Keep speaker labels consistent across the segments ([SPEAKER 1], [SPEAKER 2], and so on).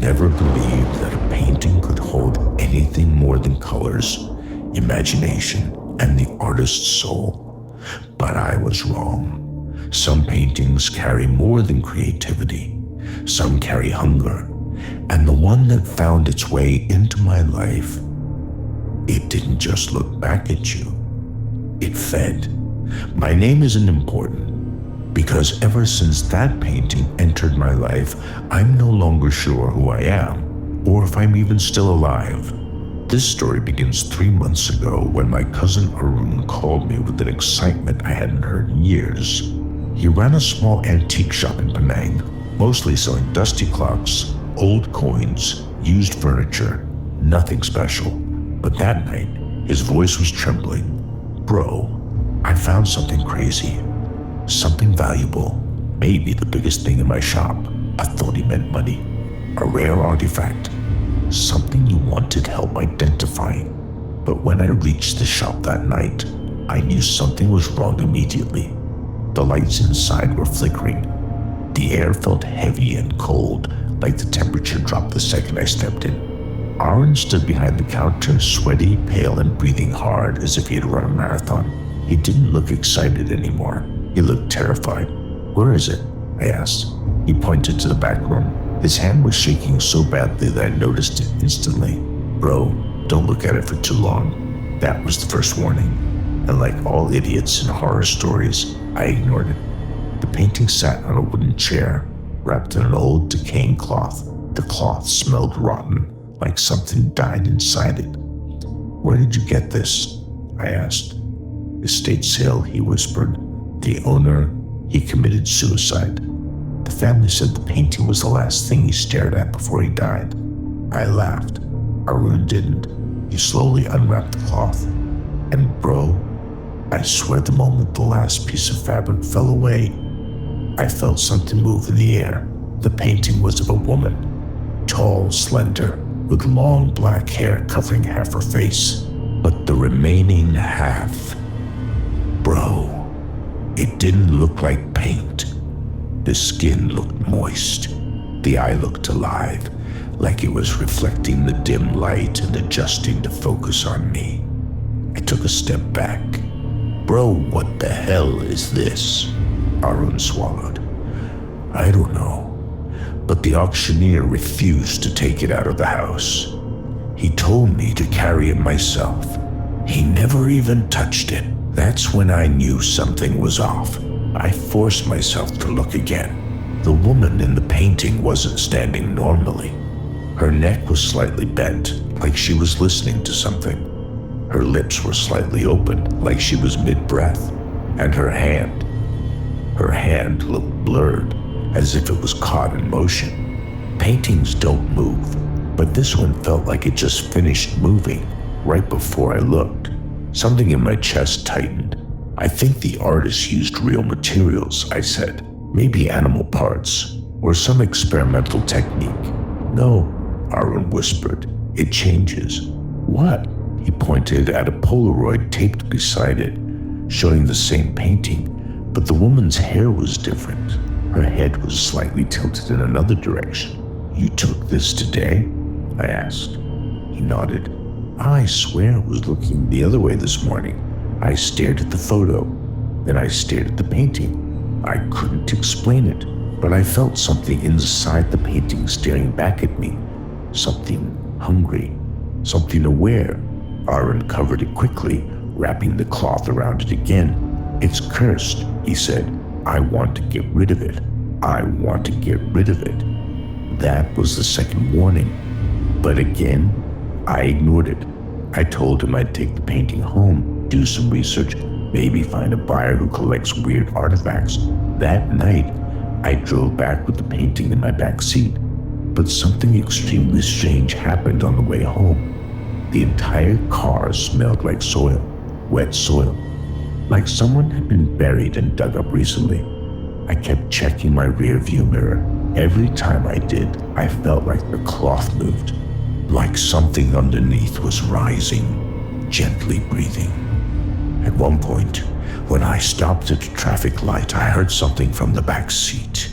[SPEAKER 1] never believed that a painting could hold anything more than colors, imagination, and the artist's soul. But I was wrong. Some paintings carry more than creativity. Some carry hunger. And the one that found its way into my life, it didn't just look back at you. It fed. My name isn't important, because ever since that painting entered my life, I'm no longer sure who I am, or if I'm even still alive. This story begins 3 months ago when my cousin Arun called me with an excitement I hadn't heard in years. He ran a small antique shop in Penang, mostly selling dusty clocks, old coins, used furniture, nothing special. But that night, his voice was trembling. "Bro, I found something crazy. Something valuable. Maybe the biggest thing in my shop." I thought he meant money. A rare artifact. Something you wanted help identifying. But when I reached the shop that night, I knew something was wrong immediately. The lights inside were flickering. The air felt heavy and cold, like the temperature dropped the second I stepped in. Aaron stood behind the counter, sweaty, pale, and breathing hard as if he had run a marathon. He didn't look excited anymore. He looked terrified. "Where is it?" I asked. He pointed to the back room. His hand was shaking so badly that I noticed it instantly. "Bro, don't look at it for too long." That was the first warning. And like all idiots in horror stories, I ignored it. The painting sat on a wooden chair, wrapped in an old, decaying cloth. The cloth smelled rotten, like something died inside it. "Where did you get this?" I asked. "Estate sale," he whispered. "The owner, he committed suicide. The family said the painting was the last thing he stared at before he died." I laughed. Arun didn't. He slowly unwrapped the cloth. And bro, I swear the moment the last piece of fabric fell away, I felt something move in the air. The painting was of a woman, tall, slender, with long black hair covering half her face. But the remaining half, bro, it didn't look like paint. The skin looked moist. The eye looked alive, like it was reflecting the dim light and adjusting to focus on me. I took a step back. "Bro, what the hell is this?" Arun swallowed. "I don't know, but the auctioneer refused to take it out of the house. He told me to carry it myself. He never even touched it. That's when I knew something was off. I forced myself to look again. The woman in the painting wasn't standing normally. Her neck was slightly bent, like she was listening to something. Her lips were slightly open, like she was mid-breath. And her hand looked blurred, as if it was caught in motion. Paintings don't move, but this one felt like it just finished moving right before I looked. Something in my chest tightened. "I think the artist used real materials," I said. "Maybe animal parts, or some experimental technique." "No," Arun whispered. "It changes." "What?" He pointed at a Polaroid taped beside it, showing the same painting, but the woman's hair was different. Her head was slightly tilted in another direction. "You took this today?" I asked. He nodded. "I swear I was looking the other way this morning. I stared at the photo, then I stared at the painting. I couldn't explain it, but I felt something inside the painting staring back at me. Something hungry, something aware." Arun covered it quickly, wrapping the cloth around it again. "It's cursed," he said. "I want to get rid of it. I want to get rid of it." That was the second warning. But again, I ignored it. I told him I'd take the painting home, do some research, maybe find a buyer who collects weird artifacts. That night, I drove back with the painting in my back seat. But something extremely strange happened on the way home. The entire car smelled like soil, wet soil, like someone had been buried and dug up recently. I kept checking my rear-view mirror. Every time I did, I felt like the cloth moved, like something underneath was rising, gently breathing. At one point, when I stopped at a traffic light, I heard something from the back seat,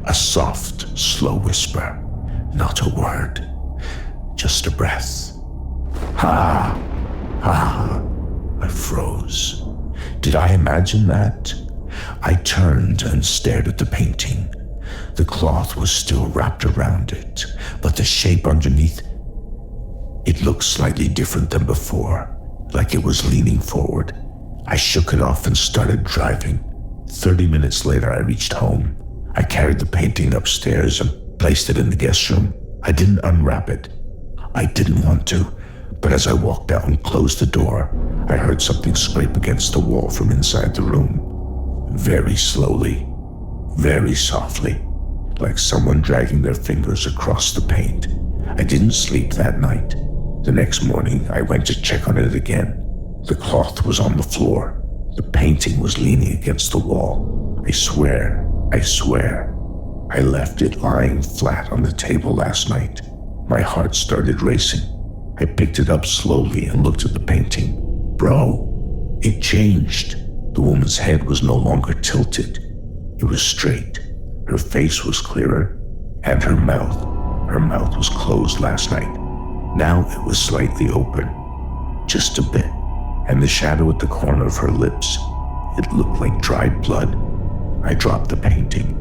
[SPEAKER 1] a soft, slow whisper. Not a word, just a breath. Ha! Ha! I froze. Did I imagine that? I turned and stared at the painting. The cloth was still wrapped around it, but the shape underneath, it looked slightly different than before, like it was leaning forward. I shook it off and started driving. 30 minutes later, I reached home. I carried the painting upstairs and placed it in the guest room. I didn't unwrap it. I didn't want to, but as I walked out and closed the door, I heard something scrape against the wall from inside the room. Very slowly, very softly, like someone dragging their fingers across the paint. I didn't sleep that night. The next morning, I went to check on it again. The cloth was on the floor. The painting was leaning against the wall. I swear, I left it lying flat on the table last night. My heart started racing. I picked it up slowly and looked at the painting. Bro, it changed. The woman's head was no longer tilted. It was straight. Her face was clearer, and her mouth was closed last night. Now it was slightly open, just a bit, and the shadow at the corner of her lips, it looked like dried blood. I dropped the painting.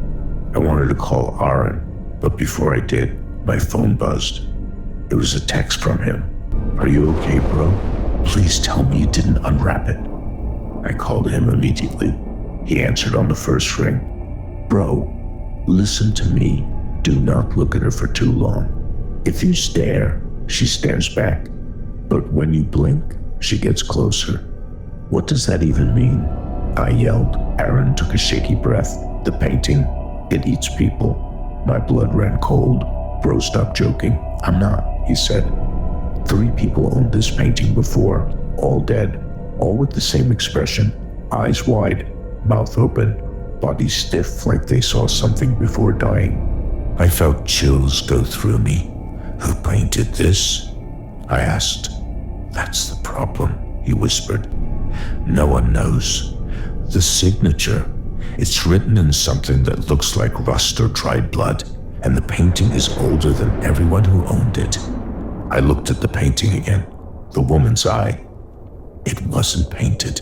[SPEAKER 1] I wanted to call Aaron, but before I did, my phone buzzed. It was a text from him. Are you okay, bro? Please tell me you didn't unwrap it. I called him immediately. He answered on the first ring. Bro, listen to me. Do not look at her for too long. If you stare, she stares back. But when you blink, she gets closer. What does that even mean? I yelled. Aaron took a shaky breath. The painting, it eats people. My blood ran cold. Bro, stop joking. I'm not, he said. 3 people owned this painting before, all dead, all with the same expression, eyes wide, mouth open, body stiff like they saw something before dying. I felt chills go through me. Who painted this? I asked. That's the problem, he whispered. No one knows. The signature, it's written in something that looks like rust or dried blood, and the painting is older than everyone who owned it. I looked at the painting again, the woman's eye. It wasn't painted.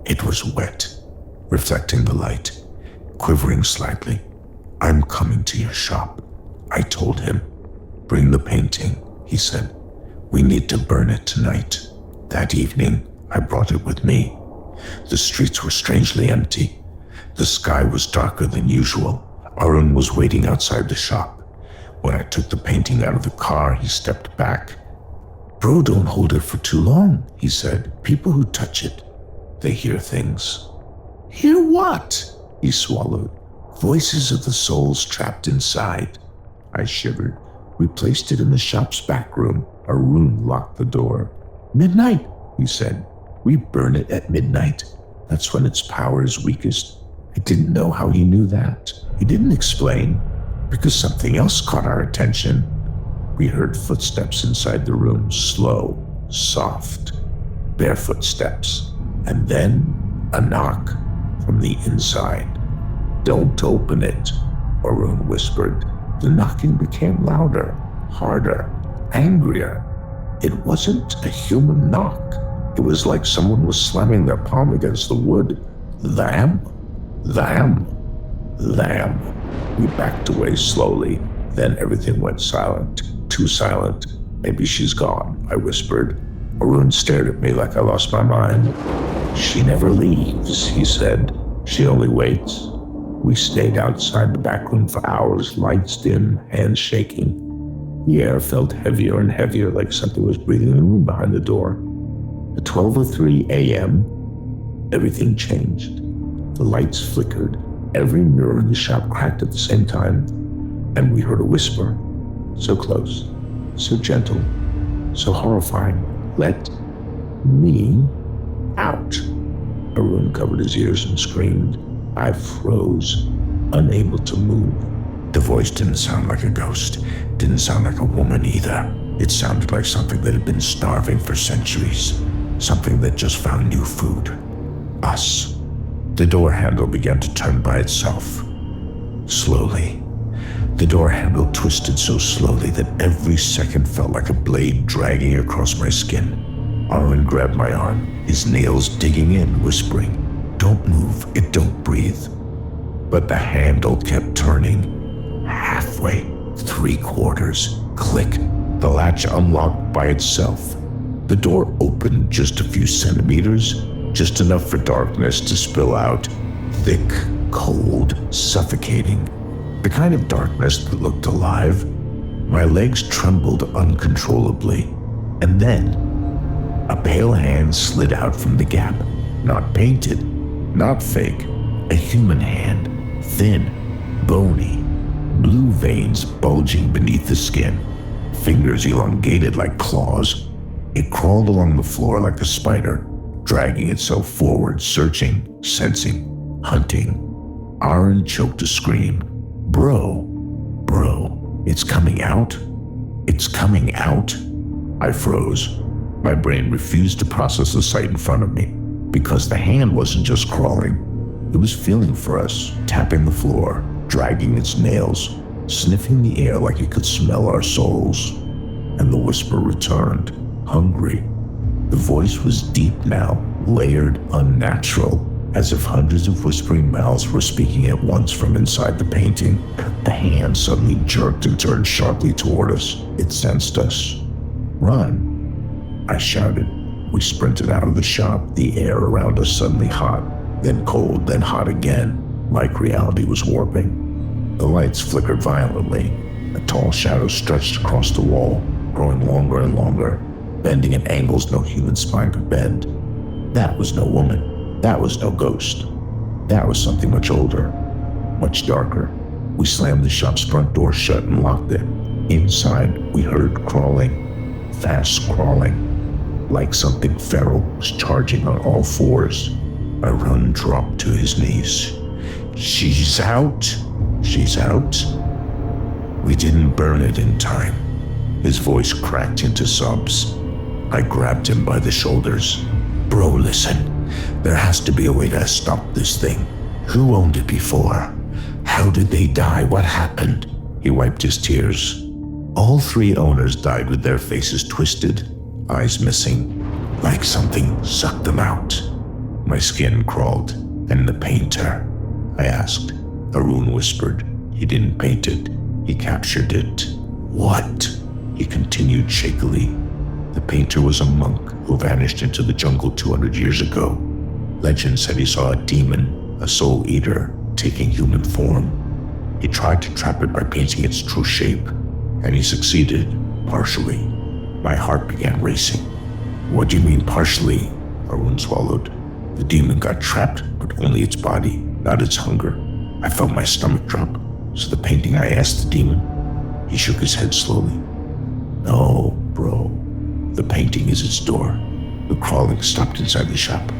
[SPEAKER 1] It was wet, reflecting the light, quivering slightly. I'm coming to your shop, I told him. Bring the painting, he said. We need to burn it tonight. That evening, I brought it with me. The streets were strangely empty. The sky was darker than usual. Arun was waiting outside the shop. When I took the painting out of the car, he stepped back. Bro, don't hold it for too long, he said. People who touch it, they hear things. Hear what? He swallowed. Voices of the souls trapped inside. I shivered. We placed it in the shop's back room. Arun locked the door. Midnight, he said. We burn it at midnight. That's when its power is weakest. I didn't know how he knew that. He didn't explain, because something else caught our attention. We heard footsteps inside the room, slow, soft, bare footsteps, and then a knock from the inside. Don't open it, Arun whispered. The knocking became louder, harder, angrier. It wasn't a human knock. It was like someone was slamming their palm against the wood. Lamb? Lamb? Lamb. We backed away slowly. Then everything went silent. Too silent. Maybe she's gone, I whispered. Arun stared at me like I lost my mind. She never leaves, he said. She only waits. We stayed outside the back room for hours, lights dim, hands shaking. The air felt heavier and heavier, like something was breathing in the room behind the door. At 12:03 a.m., everything changed. The lights flickered. Every mirror in the shop cracked at the same time, and we heard a whisper. So close, so gentle, so horrifying. Let me out. Arun covered his ears and screamed. I froze, unable to move. The voice didn't sound like a ghost, didn't sound like a woman either. It sounded like something that had been starving for centuries, something that just found new food. Us. The door handle began to turn by itself. Slowly. The door handle twisted so slowly that every second felt like a blade dragging across my skin. Aaron grabbed my arm, his nails digging in, whispering, "Don't move, it don't breathe." But the handle kept turning. Halfway, 3/4, click. The latch unlocked by itself. The door opened just a few centimeters, just enough for darkness to spill out. Thick, cold, suffocating. The kind of darkness that looked alive. My legs trembled uncontrollably. And then, a pale hand slid out from the gap. Not painted, not fake. A human hand. Thin, bony, blue veins bulging beneath the skin. Fingers elongated like claws. It crawled along the floor like a spider, dragging itself forward, searching, sensing, hunting. Aaron choked a scream. Bro, it's coming out? It's coming out? I froze. My brain refused to process the sight in front of me, because the hand wasn't just crawling. It was feeling for us, tapping the floor, dragging its nails, sniffing the air like it could smell our souls. And the whisper returned, hungry. The voice was deep now, layered, unnatural, as if hundreds of whispering mouths were speaking at once from inside the painting. The hand suddenly jerked and turned sharply toward us. It sensed us. "Run," I shouted. We sprinted out of the shop, the air around us suddenly hot, then cold, then hot again, like reality was warping. The lights flickered violently. A tall shadow stretched across the wall, growing longer and longer, bending at angles no human spine could bend. That was no woman. That was no ghost. That was something much older, much darker. We slammed the shop's front door shut and locked it. Inside, we heard crawling, fast crawling, like something feral was charging on all fours. Arun dropped to his knees. She's out. She's out. We didn't burn it in time. His voice cracked into sobs. I grabbed him by the shoulders. Bro, listen. There has to be a way to stop this thing. Who owned it before? How did they die? What happened? He wiped his tears. All 3 owners died with their faces twisted, eyes missing, like something sucked them out. My skin crawled. And the painter? I asked. Arun whispered. He didn't paint it. He captured it. What? He continued shakily. The painter was a monk who vanished into the jungle 200 years ago. Legend said he saw a demon, a soul eater, taking human form. He tried to trap it by painting its true shape, and he succeeded, partially. My heart began racing. What do you mean partially? Arun swallowed. The demon got trapped, but only its body, not its hunger. I felt my stomach drop. So the painting, I asked the demon. He shook his head slowly. No, bro. The painting is its door. The crawling stopped inside the shop.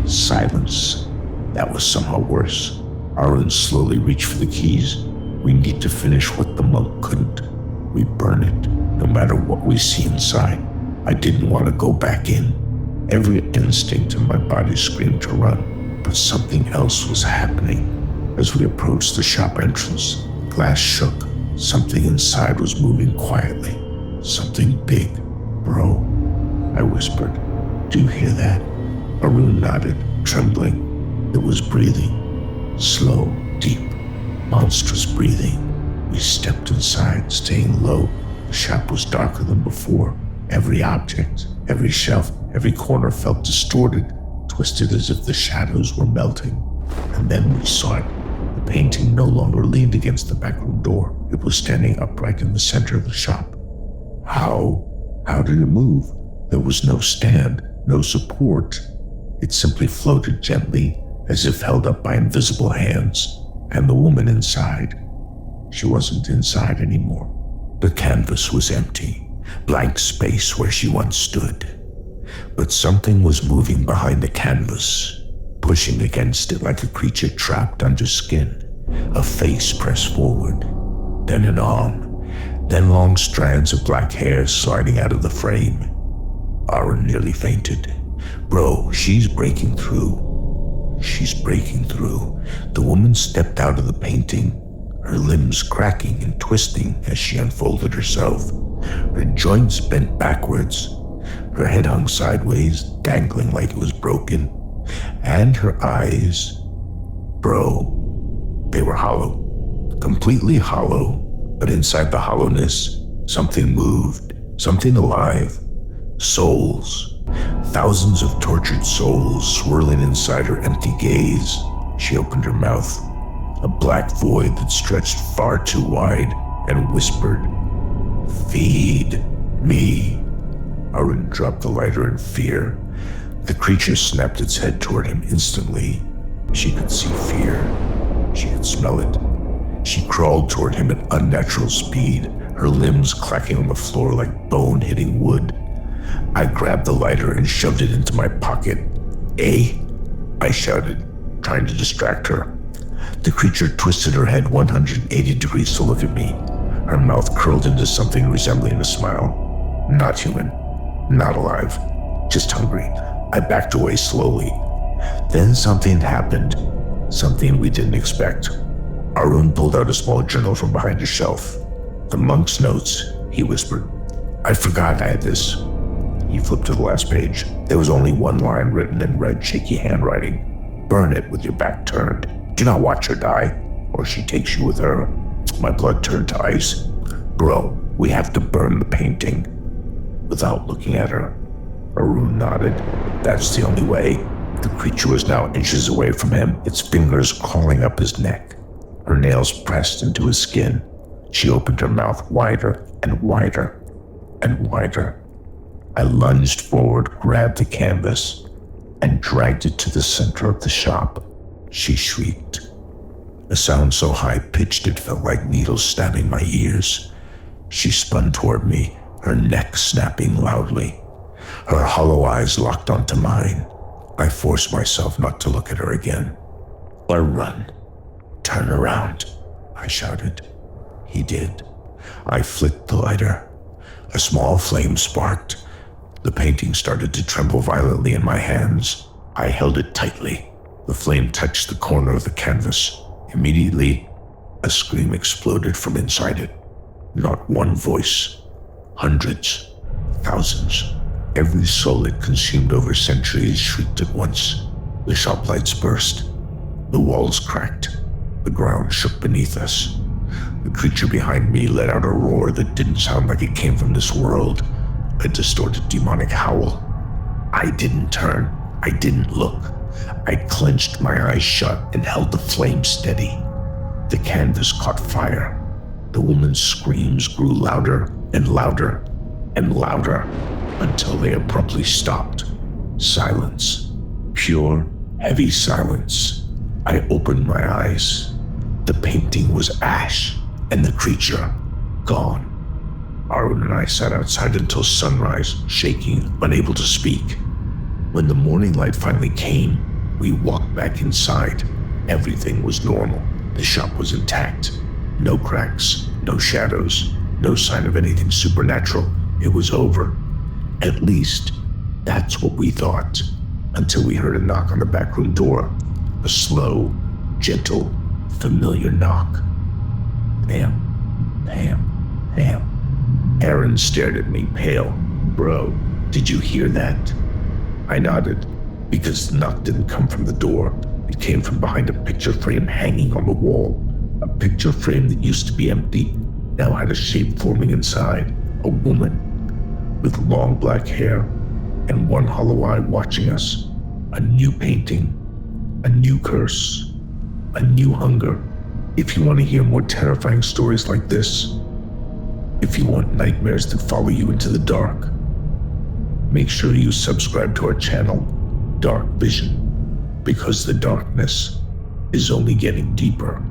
[SPEAKER 1] Silence. That was somehow worse. Arun slowly reached for the keys. We need to finish what the monk couldn't. We burn it, no matter what we see inside. I didn't want to go back in. Every instinct in my body screamed to run, but something else was happening. As we approached the shop entrance, the glass shook. Something inside was moving quietly. Something big. Bro, I whispered. Do you hear that? Arun nodded, trembling. It was breathing. Slow, deep, monstrous breathing. We stepped inside, staying low. The shop was darker than before. Every object, every shelf, every corner felt distorted, twisted as if the shadows were melting. And then we saw it. The painting no longer leaned against the back room door. It was standing upright in the center of the shop. How did it move? There was no stand, no support. It simply floated gently, as if held up by invisible hands. And the woman inside, she wasn't inside anymore. The canvas was empty, blank space where she once stood. But something was moving behind the canvas, pushing against it like a creature trapped under skin. A face pressed forward, then an arm, then long strands of black hair sliding out of the frame. Aaron nearly fainted. Bro, she's breaking through. She's breaking through. The woman stepped out of the painting, her limbs cracking and twisting as she unfolded herself, her joints bent backwards, her head hung sideways, dangling like it was broken, and her eyes, bro, they were hollow, completely hollow, but inside the hollowness, something moved, something alive, souls, thousands of tortured souls swirling inside her empty gaze. She opened her mouth, a black void that stretched far too wide, and whispered, "Feed me." Arun dropped the lighter in fear. The creature snapped its head toward him instantly. She could see fear. She could smell it. She crawled toward him at unnatural speed, her limbs clacking on the floor like bone hitting wood. I grabbed the lighter and shoved it into my pocket. "Eh?" I shouted, trying to distract her. The creature twisted her head 180 degrees to look at me. Her mouth curled into something resembling a smile. Not human. Not alive. Just hungry. I backed away slowly. Then something happened. Something we didn't expect. Arun pulled out a small journal from behind a shelf. "The monk's notes," he whispered. "I forgot I had this." He flipped to the last page. There was only one line written in red, shaky handwriting. "Burn it with your back turned. Do not watch her die, or she takes you with her." My blood turned to ice. "Bro, we have to burn the painting." Without looking at her, Arun nodded. "That's the only way." The creature was now inches away from him, its fingers crawling up his neck, her nails pressed into his skin. She opened her mouth wider and wider and wider. I lunged forward, grabbed the canvas, and dragged it to the center of the shop. She shrieked, a sound so high-pitched it felt like needles stabbing my ears. She spun toward me, her neck snapping loudly. Her hollow eyes locked onto mine. I forced myself not to look at her again. "Or run. Turn around," I shouted. He did. I flicked the lighter. A small flame sparked. The painting started to tremble violently in my hands. I held it tightly. The flame touched the corner of the canvas. Immediately, a scream exploded from inside it. Not one voice. Hundreds. Thousands. Every soul it consumed over centuries shrieked at once. The shop lights burst. The walls cracked. The ground shook beneath us. The creature behind me let out a roar that didn't sound like it came from this world. A distorted demonic howl. I didn't turn. I didn't look. I clenched my eyes shut and held the flame steady. The canvas caught fire. The woman's screams grew louder and louder and louder until they abruptly stopped. Silence. Pure, heavy silence. I opened my eyes. The painting was ash, and the creature gone. Arun and I sat outside until sunrise, shaking, unable to speak. When the morning light finally came, we walked back inside. Everything was normal. The shop was intact. No cracks, no shadows, no sign of anything supernatural. It was over. At least, that's what we thought, until we heard a knock on the backroom door. A slow, gentle, familiar knock. Pam, Pam, Pam. Aaron stared at me, pale. "Bro, did you hear that?" I nodded, because the knock didn't come from the door. It came from behind a picture frame hanging on the wall. A picture frame that used to be empty now had a shape forming inside. A woman with long black hair and one hollow eye watching us. A new painting. A new curse. A new hunger. If you want to hear more terrifying stories like this, if you want nightmares that follow you into the dark, make sure you subscribe to our channel, Dark Vision, because the darkness is only getting deeper.